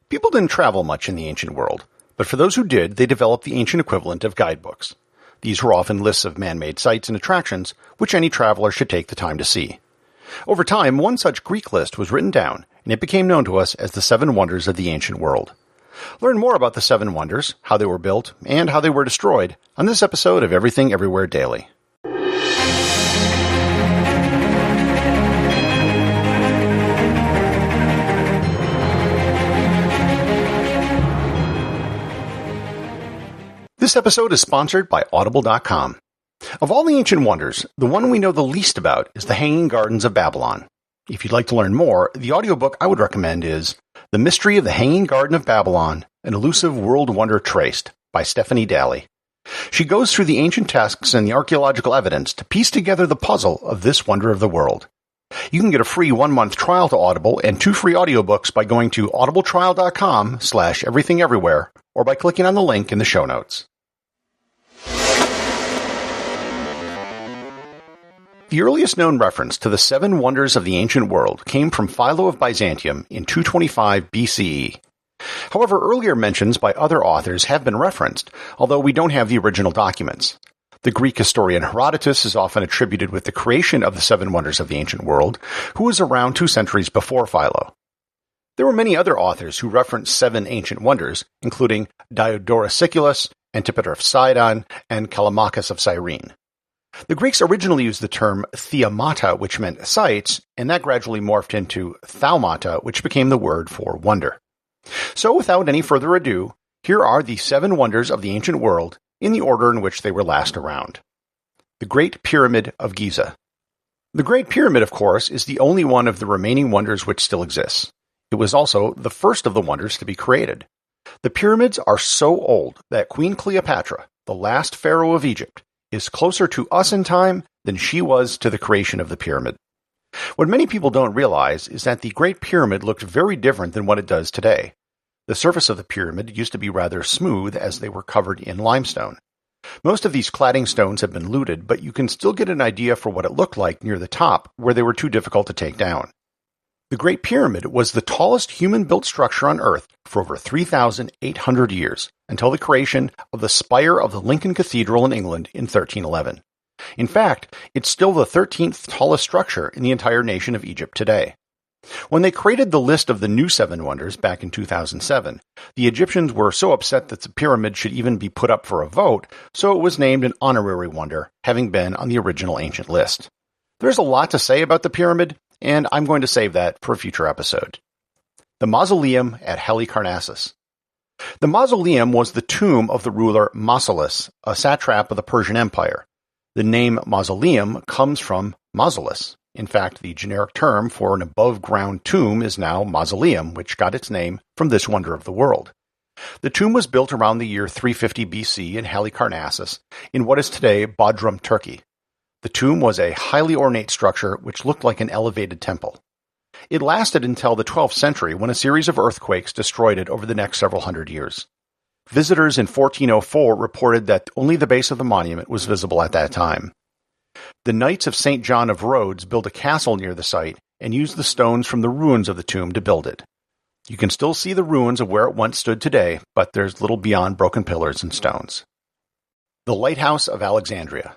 People didn't travel much in the ancient world, but for those who did, they developed the ancient equivalent of guidebooks. These were often lists of man-made sites and attractions, which any traveler should take the time to see. Over time, one such Greek list was written down, and it became known to us as the Seven Wonders of the Ancient World. Learn more about the Seven Wonders, how they were built, and how they were destroyed on this episode of Everything Everywhere Daily. This episode is sponsored by Audible.com. Of all the ancient wonders, the one we know the least about is the Hanging Gardens of Babylon. If you'd like to learn more, the audiobook I would recommend is The Mystery of the Hanging Garden of Babylon, An Elusive World Wonder Traced by Stephanie Daly. She goes through the ancient texts and the archaeological evidence to piece together the puzzle of this wonder of the world. You can get a free 1-month trial to Audible and 2 free audiobooks by going to audibletrial.com/everythingeverywhere or by clicking on the link in the show notes. The earliest known reference to the Seven Wonders of the Ancient World came from Philo of Byzantium in 225 BCE. However, earlier mentions by other authors have been referenced, although we don't have the original documents. The Greek historian Herodotus is often attributed with the creation of the Seven Wonders of the Ancient World, who was around 2 centuries before Philo. There were many other authors who referenced 7 ancient wonders, including Diodorus Siculus, Antipater of Sidon, and Callimachus of Cyrene. The Greeks originally used the term theaumata, which meant sights, and that gradually morphed into thaumata, which became the word for wonder. So without any further ado, here are the 7 wonders of the ancient world in the order in which they were last around. The Great Pyramid of Giza. The Great Pyramid, of course, is the only one of the remaining wonders which still exists. It was also the first of the wonders to be created. The pyramids are so old that Queen Cleopatra, the last pharaoh of Egypt, is closer to us in time than she was to the creation of the pyramid. What many people don't realize is that the Great Pyramid looked very different than what it does today. The surface of the pyramid used to be rather smooth as they were covered in limestone. Most of these cladding stones have been looted, but you can still get an idea for what it looked like near the top, where they were too difficult to take down. The Great Pyramid was the tallest human-built structure on Earth for over 3,800 years, until the creation of the spire of the Lincoln Cathedral in England in 1311. In fact, it's still the 13th tallest structure in the entire nation of Egypt today. When they created the list of the new 7 wonders back in 2007, the Egyptians were so upset that the pyramid should even be put up for a vote, so it was named an honorary wonder, having been on the original ancient list. There's a lot to say about the pyramid, and I'm going to save that for a future episode. The Mausoleum at Halicarnassus. The mausoleum was the tomb of the ruler Mausolus, a satrap of the Persian Empire. The name mausoleum comes from mausolus. In fact, the generic term for an above-ground tomb is now mausoleum, which got its name from this wonder of the world. The tomb was built around the year 350 BC in Halicarnassus, in what is today Bodrum, Turkey. The tomb was a highly ornate structure which looked like an elevated temple. It lasted until the 12th century when a series of earthquakes destroyed it over the next several hundred years. Visitors in 1404 reported that only the base of the monument was visible at that time. The Knights of St. John of Rhodes built a castle near the site and used the stones from the ruins of the tomb to build it. You can still see the ruins of where it once stood today, but there's little beyond broken pillars and stones. The Lighthouse of Alexandria.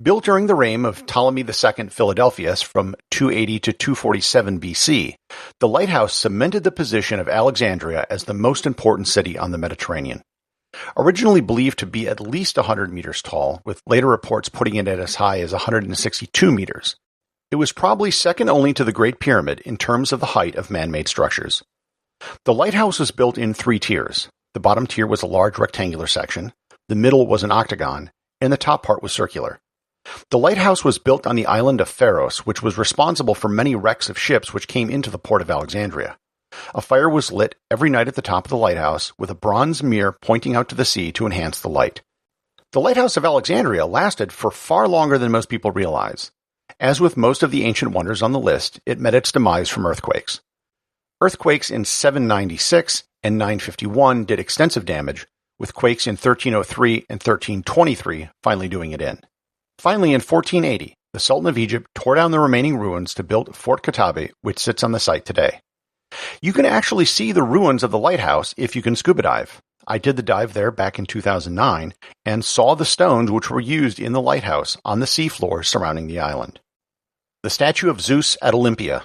Built during the reign of Ptolemy II Philadelphus from 280 to 247 BC, the lighthouse cemented the position of Alexandria as the most important city on the Mediterranean. Originally believed to be at least 100 meters tall, with later reports putting it at as high as 162 meters, it was probably second only to the Great Pyramid in terms of the height of man-made structures. The lighthouse was built in 3 tiers. The bottom tier was a large rectangular section, the middle was an octagon, and the top part was circular. The lighthouse was built on the island of Pharos, which was responsible for many wrecks of ships which came into the port of Alexandria. A fire was lit every night at the top of the lighthouse, with a bronze mirror pointing out to the sea to enhance the light. The Lighthouse of Alexandria lasted for far longer than most people realize. As with most of the ancient wonders on the list, it met its demise from earthquakes. Earthquakes in 796 and 951 did extensive damage, with quakes in 1303 and 1323 finally doing it in. Finally, in 1480, the Sultan of Egypt tore down the remaining ruins to build Fort Katabe, which sits on the site today. You can actually see the ruins of the lighthouse if you can scuba dive. I did the dive there back in 2009 and saw the stones which were used in the lighthouse on the seafloor surrounding the island. The statue of Zeus at Olympia.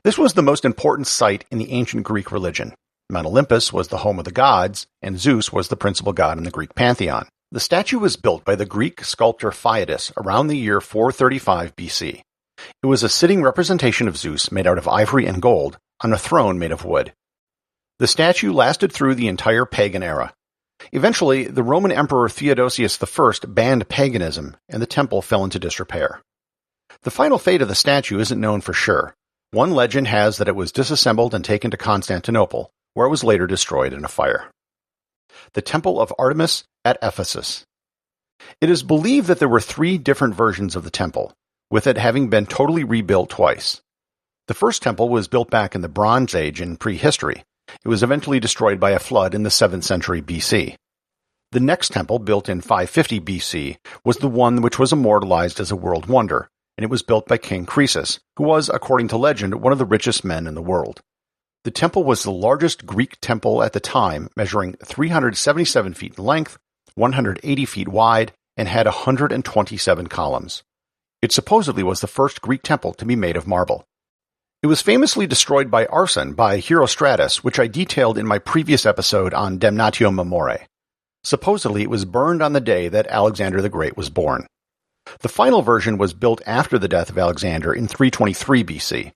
This was the most important site in the ancient Greek religion. Mount Olympus was the home of the gods, and Zeus was the principal god in the Greek pantheon. The statue was built by the Greek sculptor Phidias around the year 435 BC. It was a sitting representation of Zeus made out of ivory and gold on a throne made of wood. The statue lasted through the entire pagan era. Eventually, the Roman Emperor Theodosius I banned paganism, and the temple fell into disrepair. The final fate of the statue isn't known for sure. One legend has that it was disassembled and taken to Constantinople, where it was later destroyed in a fire. The Temple of Artemis at Ephesus. It is believed that there were 3 different versions of the temple, with it having been totally rebuilt twice. The first temple was built back in the Bronze Age in prehistory. It was eventually destroyed by a flood in the 7th century BC. The next temple, built in 550 BC, was the one which was immortalized as a world wonder, and it was built by King Croesus, who was, according to legend, one of the richest men in the world. The temple was the largest Greek temple at the time, measuring 377 feet in length, 180 feet wide, and had 127 columns. It supposedly was the first Greek temple to be made of marble. It was famously destroyed by arson by Herostratus, which I detailed in my previous episode on Damnatio Memoriae. Supposedly, it was burned on the day that Alexander the Great was born. The final version was built after the death of Alexander in 323 BC.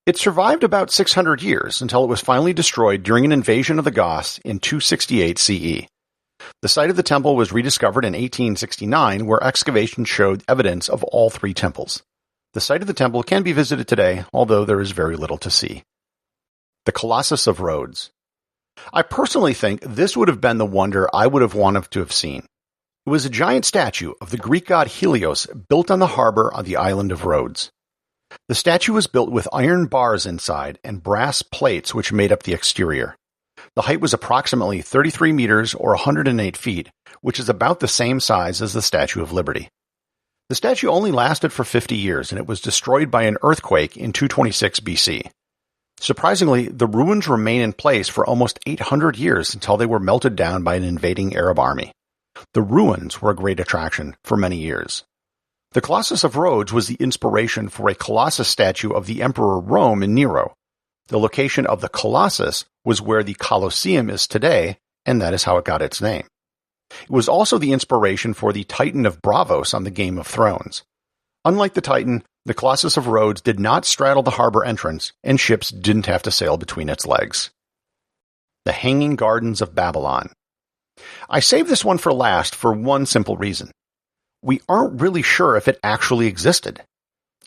It survived about 600 years until it was finally destroyed during an invasion of the Goths in 268 CE. The site of the temple was rediscovered in 1869, where excavations showed evidence of all 3 temples. The site of the temple can be visited today, although there is very little to see. The Colossus of Rhodes. I personally think this would have been the wonder I would have wanted to have seen. It was a giant statue of the Greek god Helios built on the harbor on the island of Rhodes. The statue was built with iron bars inside and brass plates which made up the exterior. The height was approximately 33 meters or 108 feet, which is about the same size as the Statue of Liberty. The statue only lasted for 50 years, and it was destroyed by an earthquake in 226 BC. Surprisingly, the ruins remain in place for almost 800 years until they were melted down by an invading Arab army. The ruins were a great attraction for many years. The Colossus of Rhodes was the inspiration for a Colossus statue of the Emperor Rome in Nero. The location of the Colossus was where the Colosseum is today, and that is how it got its name. It was also the inspiration for the Titan of Braavos on the Game of Thrones. Unlike the Titan, the Colossus of Rhodes did not straddle the harbor entrance, and ships didn't have to sail between its legs. The Hanging Gardens of Babylon. I saved this one for last for one simple reason. We aren't really sure if it actually existed.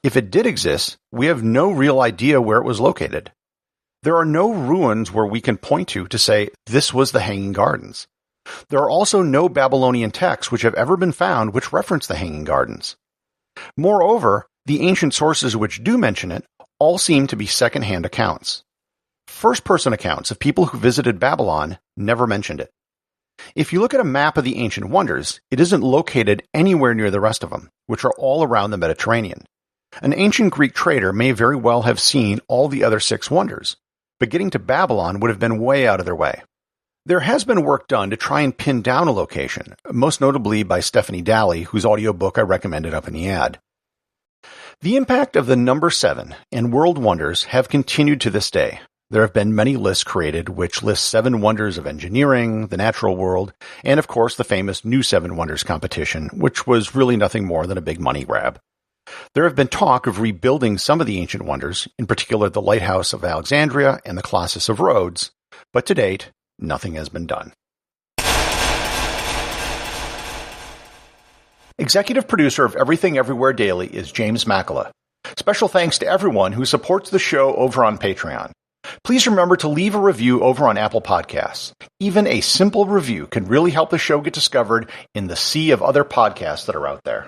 If it did exist, we have no real idea where it was located. There are no ruins where we can point to say, this was the Hanging Gardens. There are also no Babylonian texts which have ever been found which reference the Hanging Gardens. Moreover, the ancient sources which do mention it all seem to be second-hand accounts. First-person accounts of people who visited Babylon never mentioned it. If you look at a map of the ancient wonders, it isn't located anywhere near the rest of them, which are all around the Mediterranean. An ancient Greek trader may very well have seen all the other 6 wonders, but getting to Babylon would have been way out of their way. There has been work done to try and pin down a location, most notably by Stephanie Daly, whose audiobook I recommended up in the ad. The impact of the number 7 and world wonders have continued to this day. There have been many lists created which list 7 wonders of engineering, the natural world, and of course the famous New 7 Wonders competition, which was really nothing more than a big money grab. There have been talk of rebuilding some of the ancient wonders, in particular the Lighthouse of Alexandria and the Colossus of Rhodes, but to date, nothing has been done. Executive producer of Everything Everywhere Daily is James Makkyla. Special thanks to everyone who supports the show over on Patreon. Please remember to leave a review over on Apple Podcasts. Even a simple review can really help the show get discovered in the sea of other podcasts that are out there.